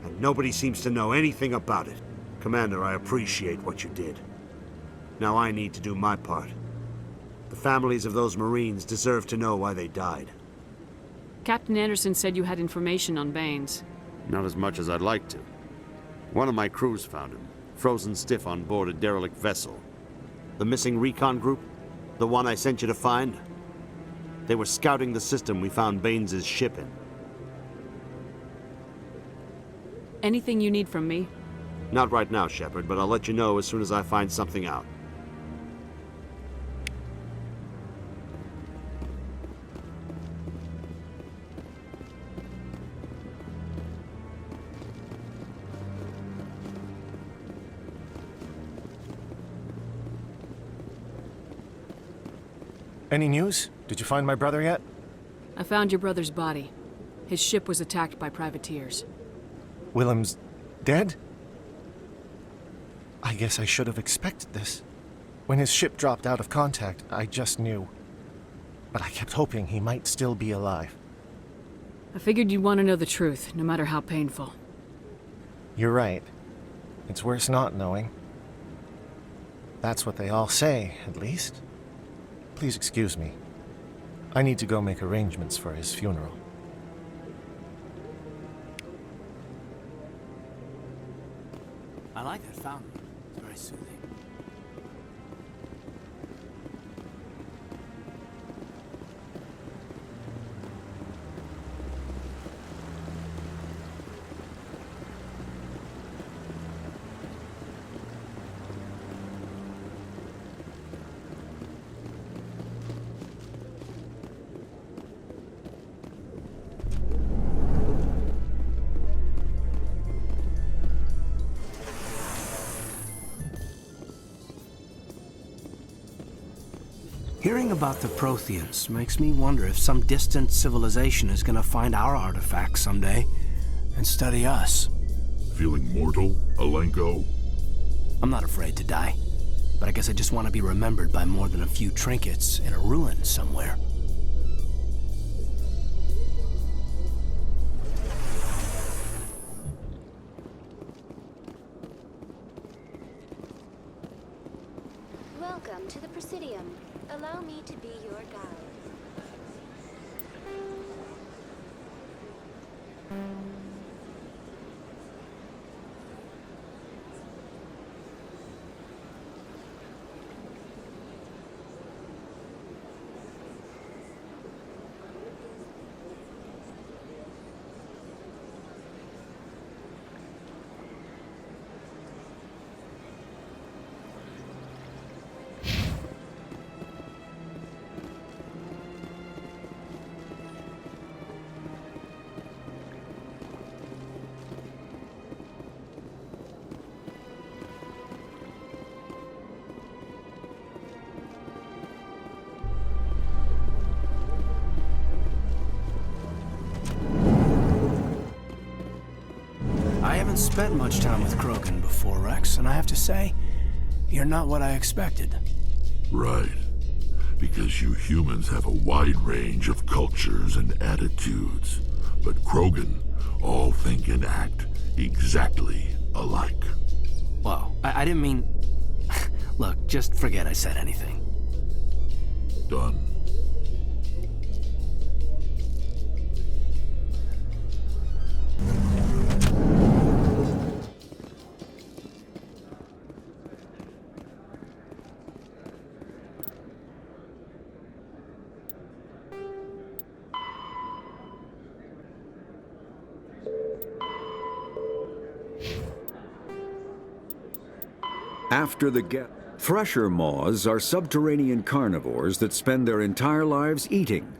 and nobody seems to know anything about it. Commander, I appreciate what you did. Now I need to do my part. The families of those Marines deserve to know why they died. Captain Anderson said you had information on Baines. Not as much as I'd like to. One of my crews found him, frozen stiff on board a derelict vessel. The missing recon group? The one I sent you to find? They were scouting the system we found Baines' ship in. Anything you need from me? Not right now, Shepard, but I'll let you know as soon as I find something out. Any news? Did you find my brother yet? I found your brother's body. His ship was attacked by privateers. Willem's dead? I guess I should have expected this. When his ship dropped out of contact, I just knew. But I kept hoping he might still be alive. I figured you'd want to know the truth, no matter how painful. You're right. It's worse not knowing. That's what they all say, at least. Please excuse me. I need to go make arrangements for his funeral. I like that fountain. It's very soothing. Hearing about the Protheans makes me wonder if some distant civilization is gonna find our artifacts someday and study us. Feeling mortal, Alenko? I'm not afraid to die, but I guess I just want to be remembered by more than a few trinkets in a ruin somewhere. Welcome to the Presidium. Allow me to be your guide. I haven't spent much time with Krogan before, Rex, and I have to say, you're not what I expected. Right. Because you humans have a wide range of cultures and attitudes, but Krogan all think and act exactly alike. Whoa, I didn't mean... Look, just forget I said anything. Done. After the Thresher maws are subterranean carnivores that spend their entire lives eating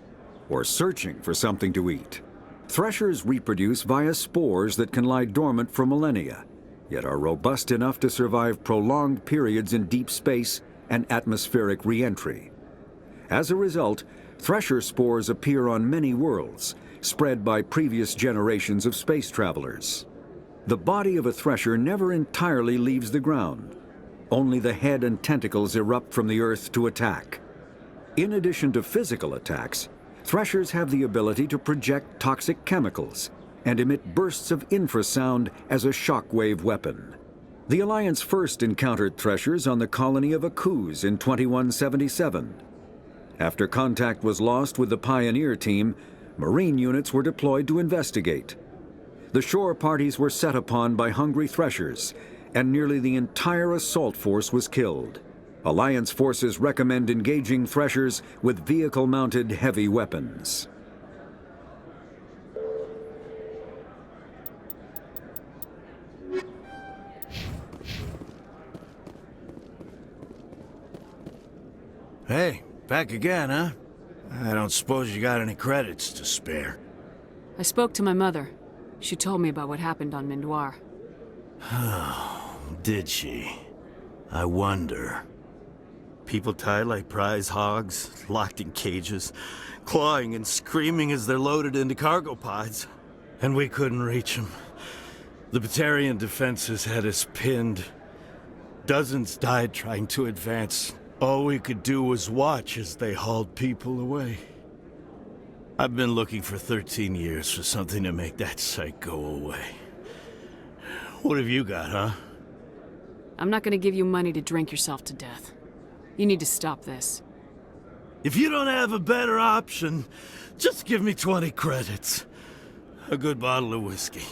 or searching for something to eat. Threshers reproduce via spores that can lie dormant for millennia, yet are robust enough to survive prolonged periods in deep space and atmospheric re-entry. As a result, thresher spores appear on many worlds, spread by previous generations of space travelers. The body of a thresher never entirely leaves the ground. Only the head and tentacles erupt from the earth to attack. In addition to physical attacks, threshers have the ability to project toxic chemicals and emit bursts of infrasound as a shockwave weapon. The Alliance first encountered threshers on the colony of Akuz in 2177. After contact was lost with the Pioneer team, Marine units were deployed to investigate. The shore parties were set upon by hungry threshers, and nearly the entire assault force was killed. Alliance forces recommend engaging threshers with vehicle-mounted heavy weapons. Hey, back again, huh? I don't suppose you got any credits to spare. I spoke to my mother. She told me about what happened on Mindoir. Did she? I wonder. People tied like prize hogs, locked in cages, clawing and screaming as they're loaded into cargo pods. And we couldn't reach them. The Batarian defenses had us pinned. Dozens died trying to advance. All we could do was watch as they hauled people away. I've been looking for 13 years for something to make that sight go away. What have you got, huh? I'm not gonna give you money to drink yourself to death. You need to stop this. If you don't have a better option, just give me 20 credits. A good bottle of whiskey.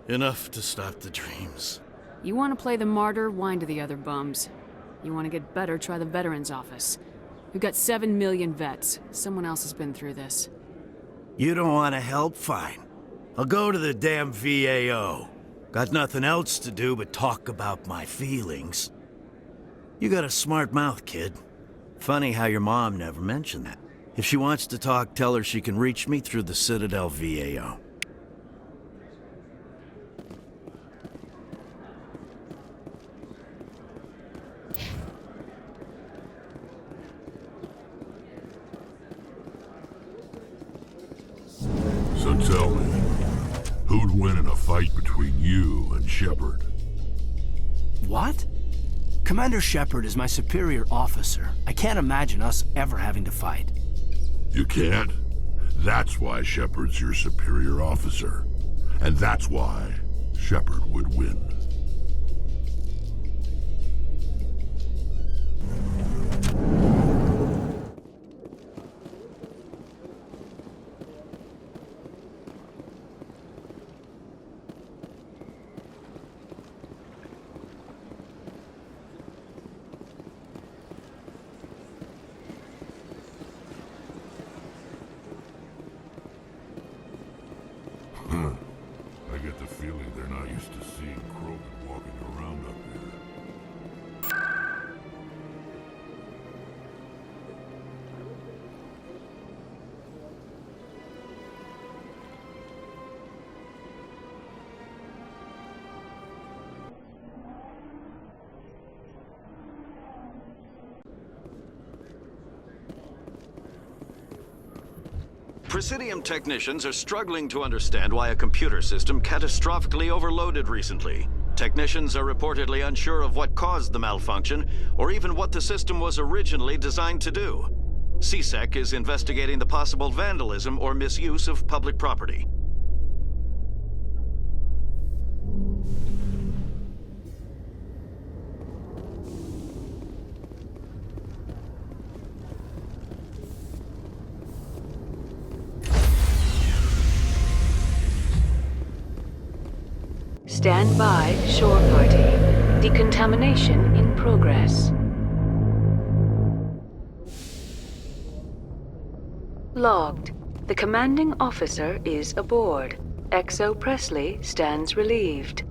Enough to stop the dreams. You want to play the martyr, whine to the other bums. You want to get better, try the Veterans Office. We've got 7 million vets. Someone else has been through this. You don't want to help? Fine. I'll go to the damn VAO. Got nothing else to do but talk about my feelings. You got a smart mouth, kid. Funny how your mom never mentioned that. If she wants to talk, tell her she can reach me through the Citadel VAO. So tell me, who'd win in a fight between you and Shepard? What? Commander Shepard is my superior officer. I can't imagine us ever having to fight. You can't? That's why Shepard's your superior officer. And that's why Shepard would win. I get the feeling they're not used to seeing Krogan walking around up here. Presidium technicians are struggling to understand why a computer system catastrophically overloaded recently. Technicians are reportedly unsure of what caused the malfunction, or even what the system was originally designed to do. CSEC is investigating the possible vandalism or misuse of public property. Stand by, shore party. Decontamination in progress. Logged. The commanding officer is aboard. XO Presley stands relieved.